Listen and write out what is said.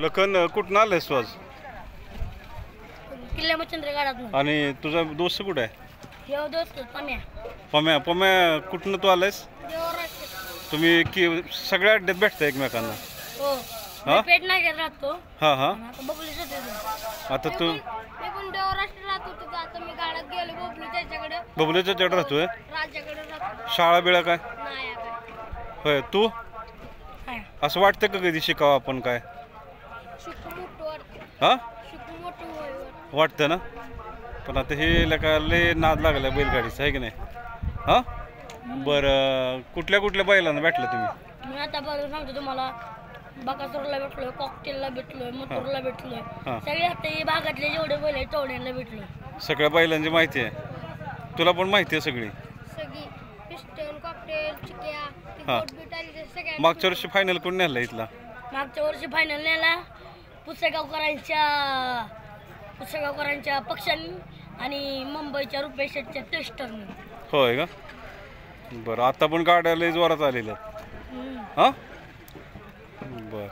लखन कुठून आलायस तू आज? किल्ला मच्छिंद्रगडातून. आणि तुझा दोस्त कुठे आहे? यो दोस्त पम्या. पम्या पम्या कुठून तू आलायस? तुम्ही की सगळ्या अड्ड्यात भेटता एकमेकांना? हो. हा? पेट नाही घेत राहतो. हां हां. आता बबलूच होते. आता तू मी पण देवराष्ट्र राहत होतो. आता मी गाडात गेलो बबलू त्याच्याकडे. बबलूच्या चढ राहतोय? राजाकडे राहतो. शाळा बिळा काय? नाही आता. होय. तू हाय. असं वाटतं का कधी शिकावं आपण काय? शिकू मोठं वाटतं. हां शिकू मोठं होय. वाटतं ना. पण आता हे लय नाद लागला बैलगाडीचं आहे की नाही? हां बरं कुठल्या कुठल्या बैलांना भेटलं तुम्ही? मी आता बरं सांगतो तुम्हाला. बकासूरला भेटलोय, कॉकटेलला भेटलोय, मथुरला भेटलोय. हां. सगळे आता हे भागातले जेवढे बैल आहेत तेवढ्यांना भेटलोय. सगळ्या बैलांची माहिती आहे तुला पण माहिती आहे सगळी? सगळी पिस्टन, कॉकटेल, चिक्या, हां. सगळ्या. मागच्या वर्षी फायनल कोण नेला इथला? मागच्या वर्षी फायनल नेला पुसेगावकरांच्या पक्षांनी आणि मुंबईच्या रुपेशच्या टेस्टरने. होय का? बरं आता पण गाड्या लय जोरात आलेल्या. हां बरं.